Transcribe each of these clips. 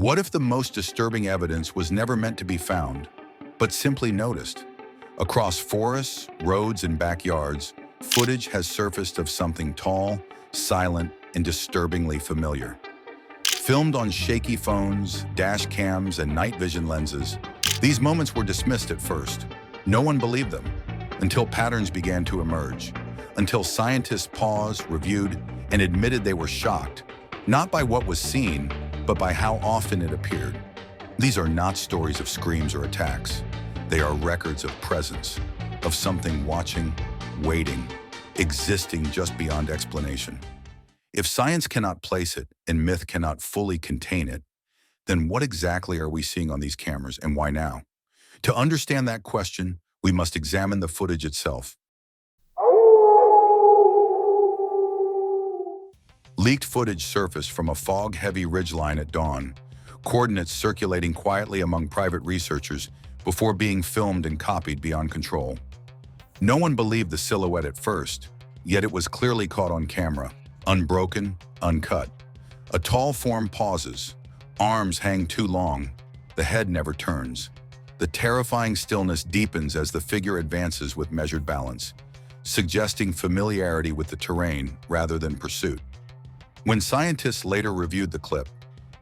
What if the most disturbing evidence was never meant to be found, but simply noticed? Across forests, roads, and backyards, footage has surfaced of something tall, silent, and disturbingly familiar. Filmed on shaky phones, dash cams, and night vision lenses, these moments were dismissed at first. No one believed them, until patterns began to emerge, until scientists paused, reviewed, and admitted they were shocked, not by what was seen, but by how often it appeared. These are not stories of screams or attacks. They are records of presence, of something watching, waiting, existing just beyond explanation. If science cannot place it and myth cannot fully contain it, then what exactly are we seeing on these cameras and why now? To understand that question, we must examine the footage itself. Leaked footage surfaced from a fog-heavy ridgeline at dawn, coordinates circulating quietly among private researchers before being filmed and copied beyond control. No one believed the silhouette at first, yet it was clearly caught on camera, unbroken, uncut. A tall form pauses, arms hang too long, the head never turns. The terrifying stillness deepens as the figure advances with measured balance, suggesting familiarity with the terrain rather than pursuit. When scientists later reviewed the clip,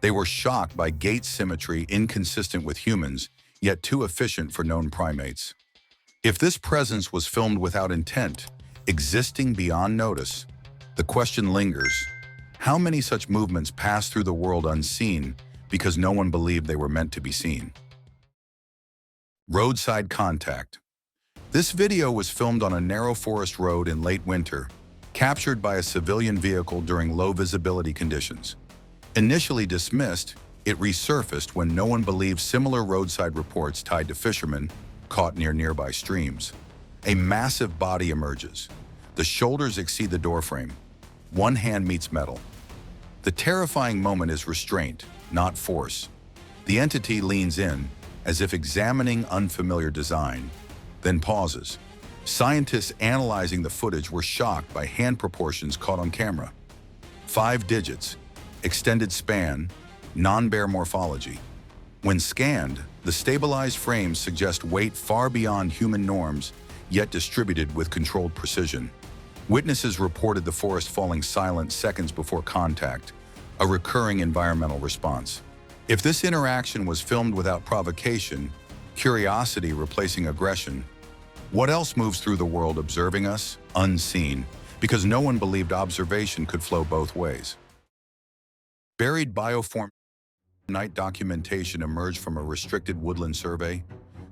they were shocked by gait symmetry inconsistent with humans, yet too efficient for known primates. If this presence was filmed without intent, existing beyond notice, the question lingers: how many such movements pass through the world unseen because no one believed they were meant to be seen? Roadside contact. This video was filmed on a narrow forest road in late winter, captured by a civilian vehicle during low visibility conditions. Initially dismissed, it resurfaced when no one believed similar roadside reports tied to fishermen caught near nearby streams. A massive body emerges. The shoulders exceed the doorframe. One hand meets metal. The terrifying moment is restraint, not force. The entity leans in, as if examining unfamiliar design, then pauses. Scientists analyzing the footage were shocked by hand proportions caught on camera. 5 digits, extended span, non-bear morphology. When scanned, the stabilized frames suggest weight far beyond human norms, yet distributed with controlled precision. Witnesses reported the forest falling silent seconds before contact, a recurring environmental response. If this interaction was filmed without provocation, curiosity replacing aggression, what else moves through the world observing us, unseen, because no one believed observation could flow both ways? Buried bioform night documentation emerged from a restricted woodland survey,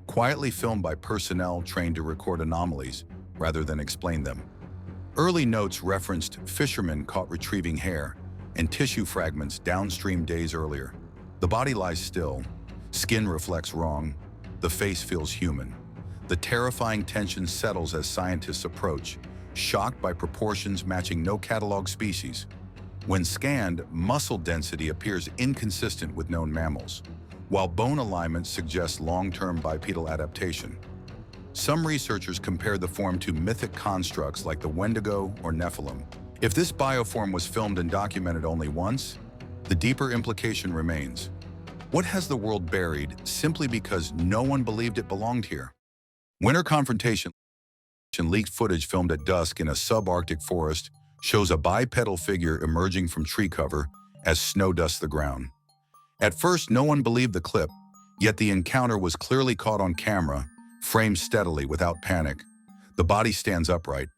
quietly filmed by personnel trained to record anomalies rather than explain them. Early notes referenced fishermen caught retrieving hair and tissue fragments downstream days earlier. The body lies still, skin reflects wrong, the face feels human. The terrifying tension settles as scientists approach, shocked by proportions matching no catalog species. When scanned, muscle density appears inconsistent with known mammals, while bone alignment suggests long-term bipedal adaptation. Some researchers compare the form to mythic constructs like the Wendigo or Nephilim. If this bioform was filmed and documented only once, the deeper implication remains. What has the world buried simply because no one believed it belonged here? Winter confrontation. Leaked footage filmed at dusk in a subarctic forest shows a bipedal figure emerging from tree cover as snow dusts the ground. At first, no one believed the clip, yet the encounter was clearly caught on camera, framed steadily without panic. The body stands upright.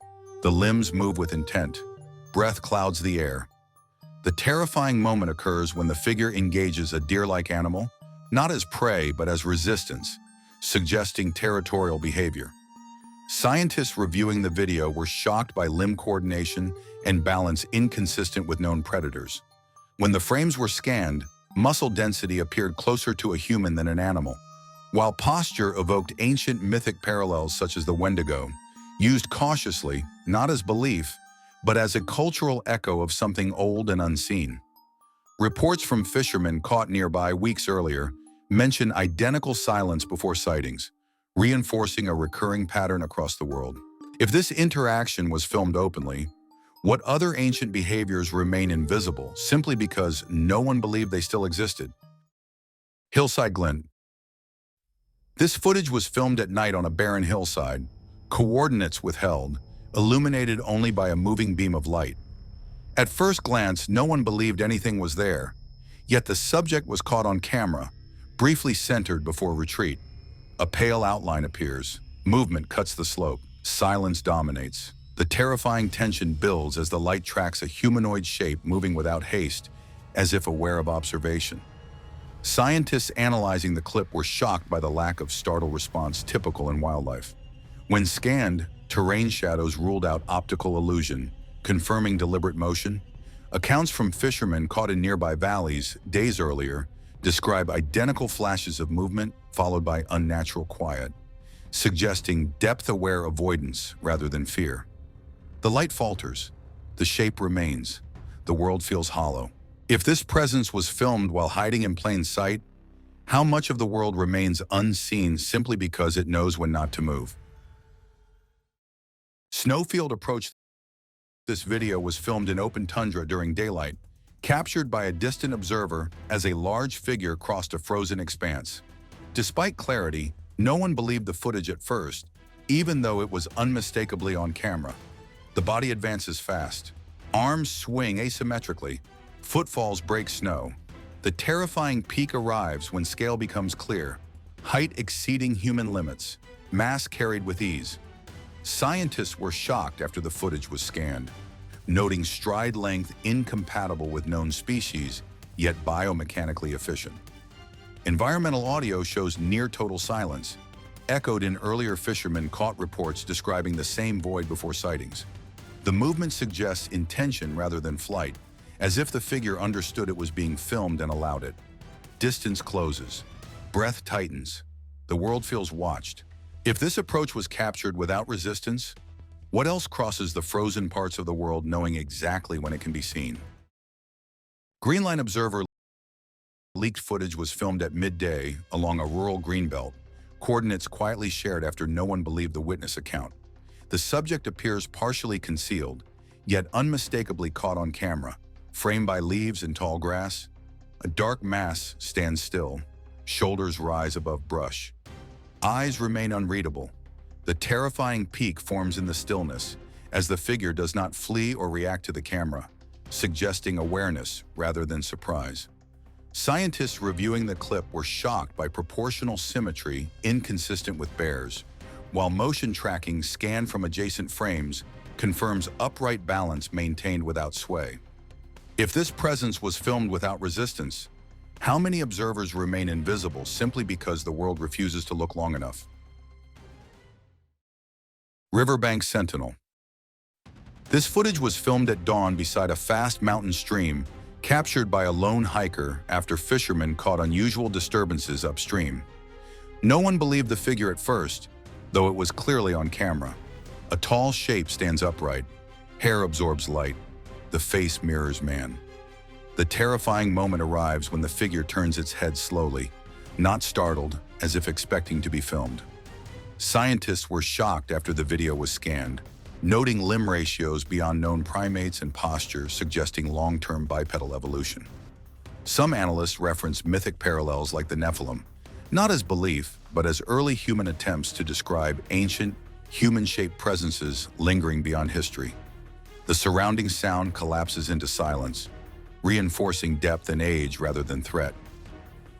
The limbs move with intent. Breath clouds the air. The terrifying moment occurs when the figure engages a deer-like animal, not as prey but as resistance, suggesting territorial behavior. Scientists reviewing the video were shocked by limb coordination and balance inconsistent with known predators. When the frames were scanned, muscle density appeared closer to a human than an animal, while posture evoked ancient mythic parallels such as the Wendigo, used cautiously, not as belief, but as a cultural echo of something old and unseen. Reports from fishermen caught nearby weeks earlier mention identical silence before sightings, reinforcing a recurring pattern across the world. If this interaction was filmed openly, what other ancient behaviors remain invisible simply because no one believed they still existed? Hillside glint. This footage was filmed at night on a barren hillside, coordinates withheld, illuminated only by a moving beam of light. At first glance, no one believed anything was there, yet the subject was caught on camera, briefly centered before retreat. A pale outline appears. Movement cuts the slope. Silence dominates. The terrifying tension builds as the light tracks a humanoid shape moving without haste, as if aware of observation. Scientists analyzing the clip were shocked by the lack of startle response typical in wildlife. When scanned, terrain shadows ruled out optical illusion, confirming deliberate motion. Accounts from fishermen caught in nearby valleys days earlier describe identical flashes of movement followed by unnatural quiet, suggesting depth-aware avoidance rather than fear. The light falters. The shape remains. The world feels hollow. If this presence was filmed while hiding in plain sight, how much of the world remains unseen simply because it knows when not to move? Snowfield approach. This video was filmed in open tundra during daylight, captured by a distant observer as a large figure crossed a frozen expanse. Despite clarity, no one believed the footage at first, even though it was unmistakably on camera. The body advances fast. Arms swing asymmetrically. Footfalls break snow. The terrifying peak arrives when scale becomes clear. Height exceeding human limits. Mass carried with ease. Scientists were shocked after the footage was scanned, noting stride length incompatible with known species, yet biomechanically efficient. Environmental audio shows near total silence, echoed in earlier fishermen caught reports describing the same void before sightings. The movement suggests intention rather than flight, as if the figure understood it was being filmed and allowed it. Distance closes. Breath tightens. The world feels watched. If this approach was captured without resistance, what else crosses the frozen parts of the world knowing exactly when it can be seen? Greenline Observer leaked footage was filmed at midday along a rural greenbelt, coordinates quietly shared after no one believed the witness account. The subject appears partially concealed, yet unmistakably caught on camera, framed by leaves and tall grass. A dark mass stands still, shoulders rise above brush. Eyes remain unreadable. The terrifying peak forms in the stillness, as the figure does not flee or react to the camera, suggesting awareness rather than surprise. Scientists reviewing the clip were shocked by proportional symmetry inconsistent with bears, while motion tracking scanned from adjacent frames confirms upright balance maintained without sway. If this presence was filmed without resistance, how many observers remain invisible simply because the world refuses to look long enough? Riverbank Sentinel. This footage was filmed at dawn beside a fast mountain stream, captured by a lone hiker after fishermen caught unusual disturbances upstream. No one believed the figure at first, though it was clearly on camera. A tall shape stands upright. Hair absorbs light. The face mirrors man. The terrifying moment arrives when the figure turns its head slowly, not startled, as if expecting to be filmed. Scientists were shocked after the video was scanned, noting limb ratios beyond known primates and posture suggesting long-term bipedal evolution. Some analysts reference mythic parallels like the Nephilim, not as belief, but as early human attempts to describe ancient, human-shaped presences lingering beyond history. The surrounding sound collapses into silence, reinforcing depth and age rather than threat.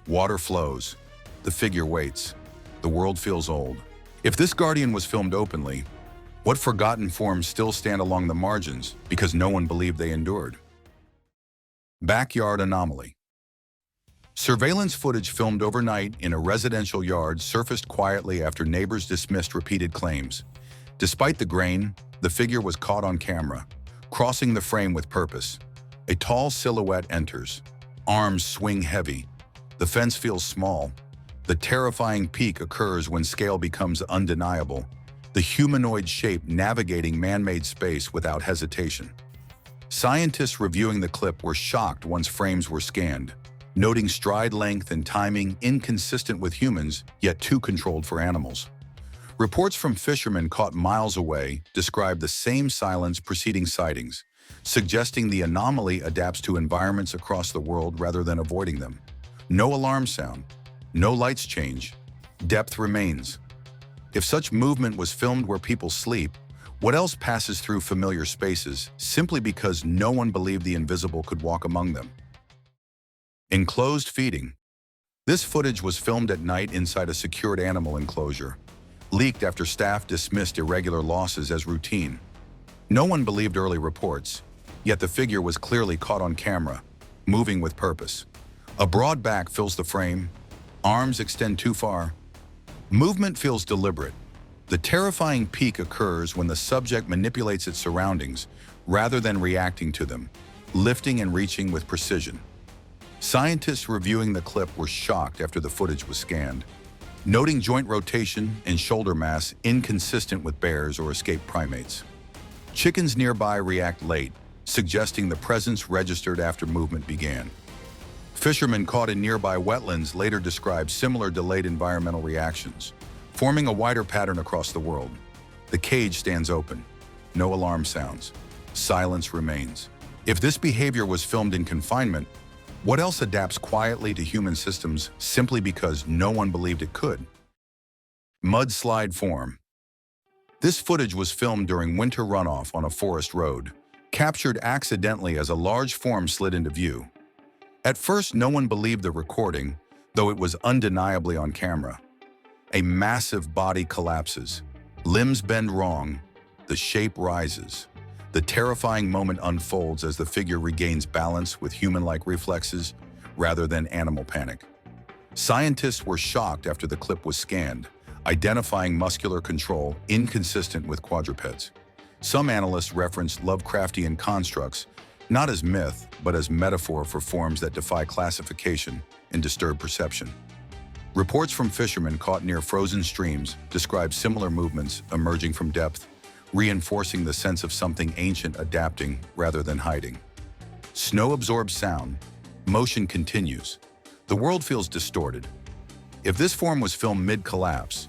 Water flows. The figure waits. The world feels old. If this guardian was filmed openly, what forgotten forms still stand along the margins because no one believed they endured? Backyard anomaly. Surveillance footage filmed overnight in a residential yard surfaced quietly after neighbors dismissed repeated claims. Despite the grain, the figure was caught on camera, crossing the frame with purpose. A tall silhouette enters. Arms swing heavy. The fence feels small. The terrifying peak occurs when scale becomes undeniable, the humanoid shape navigating man-made space without hesitation. Scientists reviewing the clip were shocked once frames were scanned, noting stride length and timing inconsistent with humans, yet too controlled for animals. Reports from fishermen caught miles away describe the same silence preceding sightings, suggesting the anomaly adapts to environments across the world rather than avoiding them. No alarm sound, No lights change. Depth remains. If such movement was filmed where people sleep, what else passes through familiar spaces simply because no one believed the invisible could walk among them? Enclosed feeding. This footage was filmed at night inside a secured animal enclosure, leaked after staff dismissed irregular losses as routine. No one believed early reports, yet the figure was clearly caught on camera, moving with purpose. A broad back fills the frame, arms extend too far. Movement feels deliberate. The terrifying peak occurs when the subject manipulates its surroundings rather than reacting to them, lifting and reaching with precision. Scientists reviewing the clip were shocked after the footage was scanned, noting joint rotation and shoulder mass inconsistent with bears or escaped primates. Chickens nearby react late, suggesting the presence registered after movement began. Fishermen caught in nearby wetlands later described similar delayed environmental reactions, forming a wider pattern across the world. The cage stands open. No alarm sounds. Silence remains. If this behavior was filmed in confinement, what else adapts quietly to human systems simply because no one believed it could? Mudslide form. This footage was filmed during winter runoff on a forest road, captured accidentally as a large form slid into view. At first, no one believed the recording, though it was undeniably on camera. A massive body collapses. Limbs bend wrong. The shape rises. The terrifying moment unfolds as the figure regains balance with human-like reflexes rather than animal panic. Scientists were shocked after the clip was scanned, identifying muscular control inconsistent with quadrupeds. Some analysts referenced Lovecraftian constructs, not as myth, but as metaphor for forms that defy classification and disturb perception. Reports from fishermen caught near frozen streams describe similar movements emerging from depth, reinforcing the sense of something ancient adapting rather than hiding. Snow absorbs sound. Motion continues. The world feels distorted. If this form was filmed mid-collapse,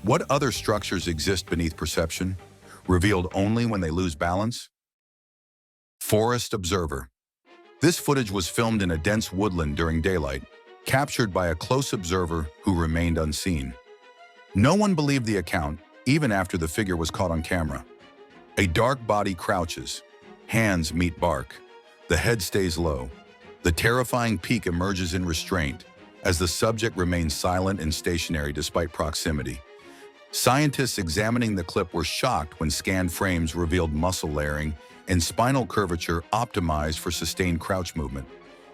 what other structures exist beneath perception, revealed only when they lose balance? Forest observer. This footage was filmed in a dense woodland during daylight, captured by a close observer who remained unseen. No one believed the account, even after the figure was caught on camera. A dark body crouches. Hands meet bark. The head stays low. The terrifying peak emerges in restraint, as the subject remains silent and stationary despite proximity. Scientists examining the clip were shocked when scanned frames revealed muscle layering and spinal curvature optimized for sustained crouch movement.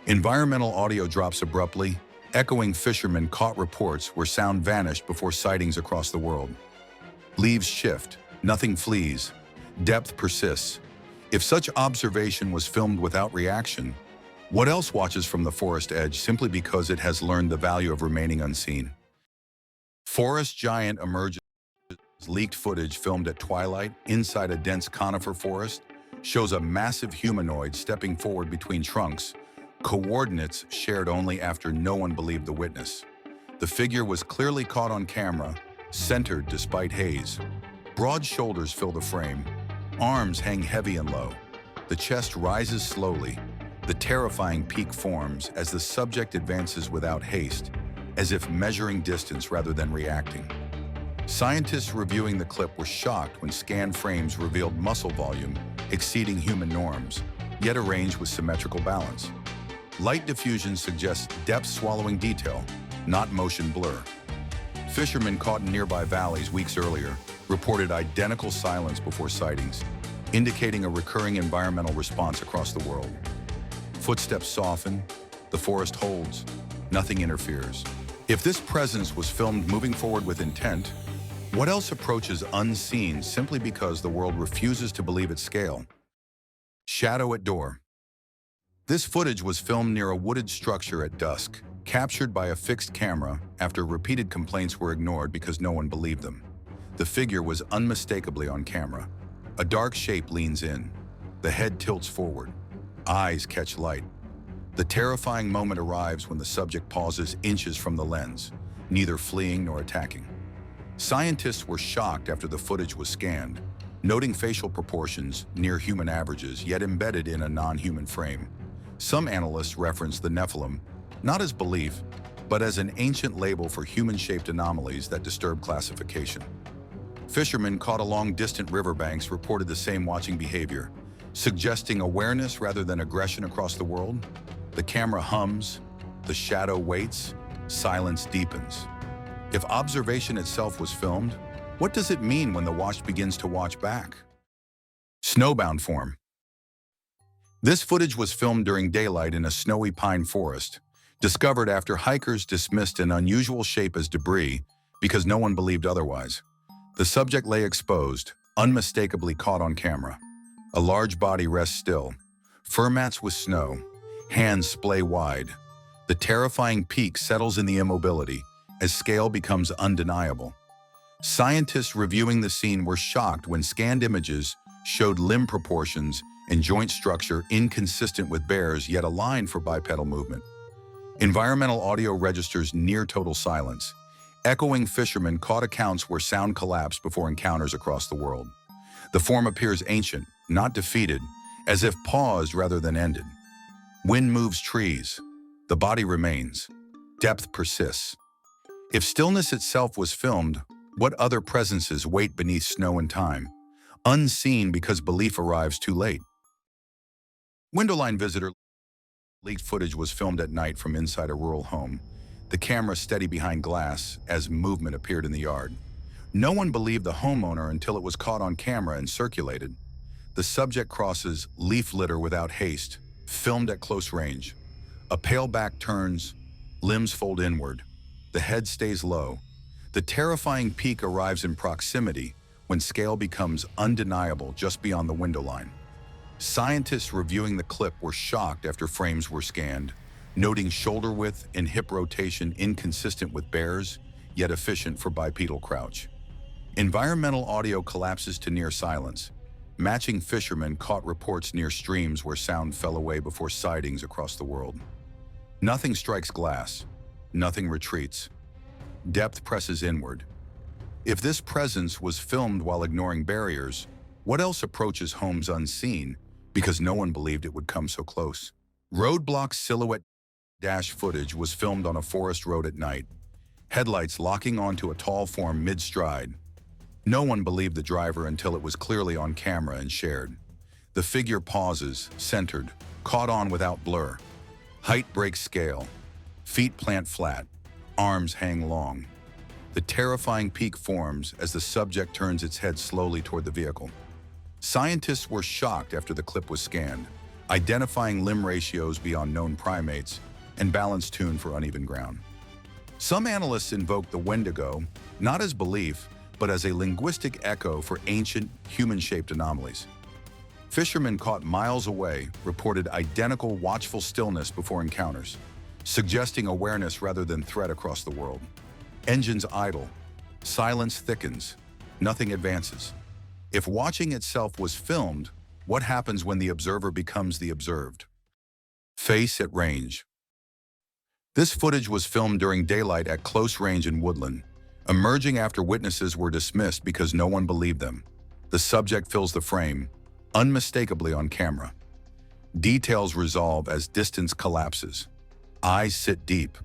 Environmental audio drops abruptly, echoing fishermen caught reports where sound vanished before sightings across the world. Leaves shift, nothing flees, depth persists. If such observation was filmed without reaction, what else watches from the forest edge simply because it has learned the value of remaining unseen? Forest giant emerges. Leaked footage filmed at twilight inside a dense conifer forest shows a massive humanoid stepping forward between trunks, coordinates shared only after no one believed the witness. The figure was clearly caught on camera, centered despite haze. Broad shoulders fill the frame. Arms hang heavy and low. The chest rises slowly. The terrifying peak forms as the subject advances without haste, as if measuring distance rather than reacting. Scientists reviewing the clip were shocked when scanned frames revealed muscle volume exceeding human norms, yet arranged with symmetrical balance. Light diffusion suggests depth-swallowing detail, not motion blur. Fishermen caught in nearby valleys weeks earlier reported identical silence before sightings, indicating a recurring environmental response across the world. Footsteps soften, the forest holds, nothing interferes. If this presence was filmed moving forward with intent, what else approaches unseen simply because the world refuses to believe its scale? Shadow at door. This footage was filmed near a wooded structure at dusk, captured by a fixed camera after repeated complaints were ignored because no one believed them. The figure was unmistakably on camera. A dark shape leans in. The head tilts forward. Eyes catch light. The terrifying moment arrives when the subject pauses inches from the lens, neither fleeing nor attacking. Scientists were shocked after the footage was scanned, noting facial proportions near human averages yet embedded in a non-human frame. Some analysts reference the Nephilim, not as belief, but as an ancient label for human-shaped anomalies that disturb classification. Fishermen caught along distant riverbanks reported the same watching behavior, suggesting awareness rather than aggression across the world. The camera hums, the shadow waits, silence deepens. If observation itself was filmed, what does it mean when the watched begins to watch back? Snowbound form. This footage was filmed during daylight in a snowy pine forest, discovered after hikers dismissed an unusual shape as debris because no one believed otherwise. The subject lay exposed, unmistakably caught on camera. A large body rests still, fur mats with snow, hands splay wide. The terrifying peak settles in the immobility as scale becomes undeniable. Scientists reviewing the scene were shocked when scanned images showed limb proportions and joint structure inconsistent with bears yet aligned for bipedal movement. Environmental audio registers near total silence. Echoing fishermen caught accounts where sound collapsed before encounters across the world. The form appears ancient, not defeated, as if paused rather than ended. Wind moves trees. The body remains. Depth persists. If stillness itself was filmed, what other presences wait beneath snow and time, unseen because belief arrives too late? Windowline visitor leaked footage was filmed at night from inside a rural home, the camera steady behind glass as movement appeared in the yard. No one believed the homeowner until it was caught on camera and circulated. The subject crosses leaf litter without haste, filmed at close range. A pale back turns, limbs fold inward. The head stays low. The terrifying peak arrives in proximity when scale becomes undeniable just beyond the window line. Scientists reviewing the clip were shocked after frames were scanned, noting shoulder width and hip rotation inconsistent with bears, yet efficient for bipedal crouch. Environmental audio collapses to near silence. Matching fishermen caught reports near streams where sound fell away before sightings across the world. Nothing strikes glass. Nothing retreats. Depth presses inward. If this presence was filmed while ignoring barriers, what else approaches homes unseen because no one believed it would come so close? Roadblock silhouette dash footage was filmed on a forest road at night, headlights locking onto a tall form mid-stride. No one believed the driver until it was clearly on camera and shared. The figure pauses, centered, caught on without blur. Height breaks scale. Feet plant flat. Arms hang long. The terrifying peak forms as the subject turns its head slowly toward the vehicle. Scientists were shocked after the clip was scanned, identifying limb ratios beyond known primates and balance tuned for uneven ground. Some analysts invoke the Wendigo not as belief, but as a linguistic echo for ancient human-shaped anomalies. Fishermen caught miles away reported identical watchful stillness before encounters, suggesting awareness rather than threat across the world. Engines idle. Silence thickens. Nothing advances. If watching itself was filmed, what happens when the observer becomes the observed? Face at range. This footage was filmed during daylight at close range in woodland, emerging after witnesses were dismissed because no one believed them. The subject fills the frame, unmistakably on camera. Details resolve as distance collapses. Eyes sit deep.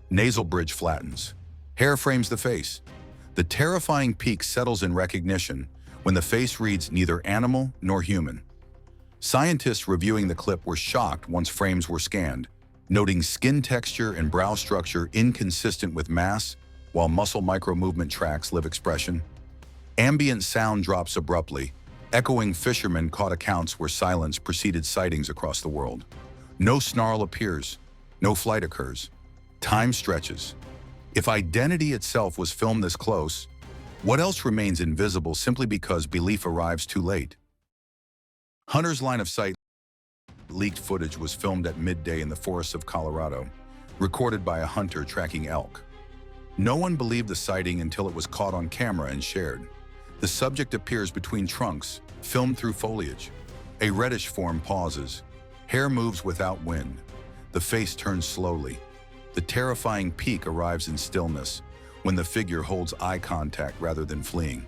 Nasal bridge flattens. Hair frames the face. The terrifying peak settles in recognition when the face reads neither animal nor human. Scientists reviewing the clip were shocked once frames were scanned, noting skin texture and brow structure inconsistent with mass, while muscle micro-movement tracks live expression. Ambient sound drops abruptly. Echoing fishermen caught accounts where silence preceded sightings across the world. No snarl appears. No flight occurs. Time stretches. If identity itself was filmed this close, what else remains invisible simply because belief arrives too late? Hunter's line of sight leaked footage was filmed at midday in the forests of Colorado, recorded by a hunter tracking elk. No one believed the sighting until it was caught on camera and shared. The subject appears between trunks, filmed through foliage. A reddish form pauses. Hair moves without wind. The face turns slowly. The terrifying peak arrives in stillness when the figure holds eye contact rather than fleeing.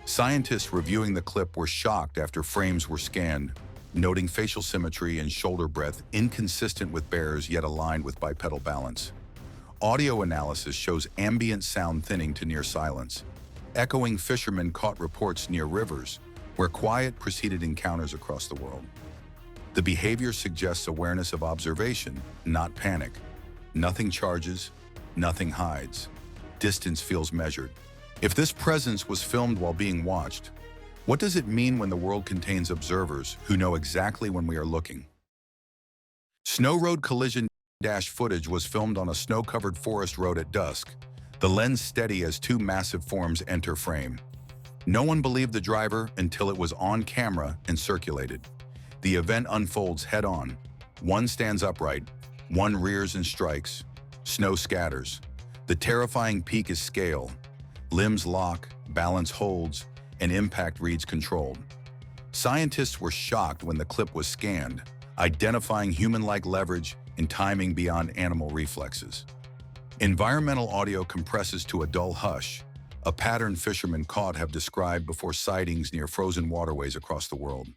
Scientists reviewing the clip were shocked after frames were scanned, noting facial symmetry and shoulder breadth inconsistent with bears yet aligned with bipedal balance. Audio analysis shows ambient sound thinning to near silence. Echoing fishermen caught reports near rivers, where quiet preceded encounters across the world. The behavior suggests awareness of observation, not panic. Nothing charges, nothing hides. Distance feels measured. If this presence was filmed while being watched, what does it mean when the world contains observers who know exactly when we are looking? Snow road collision footage was filmed on a snow-covered forest road at dusk, the lens steady as two massive forms enter frame. No one believed the driver until it was on camera and circulated. The event unfolds head-on. One stands upright, one rears and strikes. Snow scatters. The terrifying peak is scale. Limbs lock, balance holds, and impact reads controlled. Scientists were shocked when the clip was scanned, identifying human-like leverage and timing beyond animal reflexes. Environmental audio compresses to a dull hush, a pattern fishermen caught have described before sightings near frozen waterways across the world.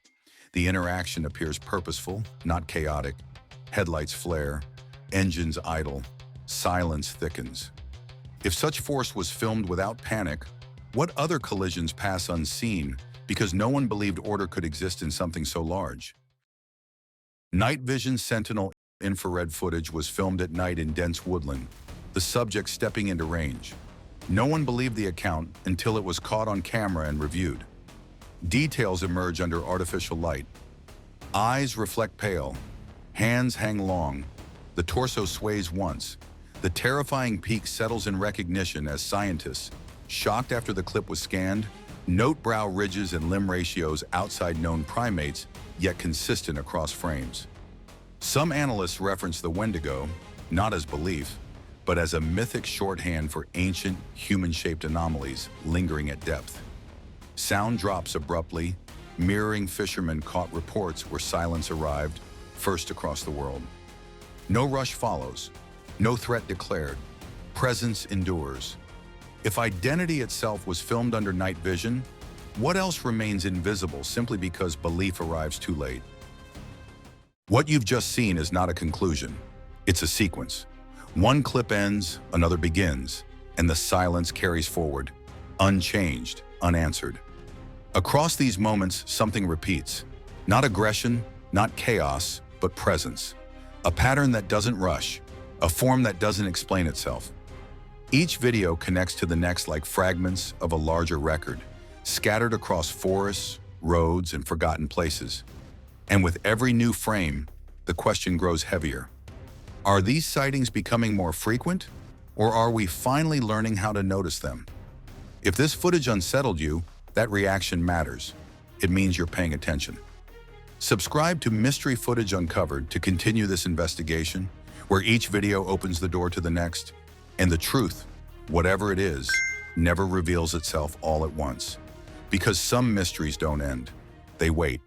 The interaction appears purposeful, not chaotic. Headlights flare, engines idle, silence thickens. If such force was filmed without panic, what other collisions pass unseen because no one believed order could exist in something so large? Night vision sentinel infrared footage was filmed at night in dense woodland, the subject stepping into range. No one believed the account until it was caught on camera and reviewed. Details emerge under artificial light. Eyes reflect pale, hands hang long, the torso sways once. The terrifying peak settles in recognition as scientists, shocked after the clip was scanned, note brow ridges and limb ratios outside known primates, yet consistent across frames. Some analysts reference the Wendigo, not as belief, but as a mythic shorthand for ancient, human-shaped anomalies lingering at depth. Sound drops abruptly, mirroring fishermen caught reports where silence arrived, first across the world. No rush follows, no threat declared, presence endures. If identity itself was filmed under night vision, what else remains invisible simply because belief arrives too late? What you've just seen is not a conclusion, it's a sequence. One clip ends, another begins, and the silence carries forward, unchanged, unanswered. Across these moments, something repeats. Not aggression, not chaos, but presence. A pattern that doesn't rush, a form that doesn't explain itself. Each video connects to the next like fragments of a larger record, scattered across forests, roads, and forgotten places. And with every new frame, the question grows heavier. Are these sightings becoming more frequent, or are we finally learning how to notice them? If this footage unsettled you, that reaction matters. It means you're paying attention. Subscribe to Mystery Footage Uncovered to continue this investigation, where each video opens the door to the next, and the truth, whatever it is, never reveals itself all at once. Because some mysteries don't end, they wait.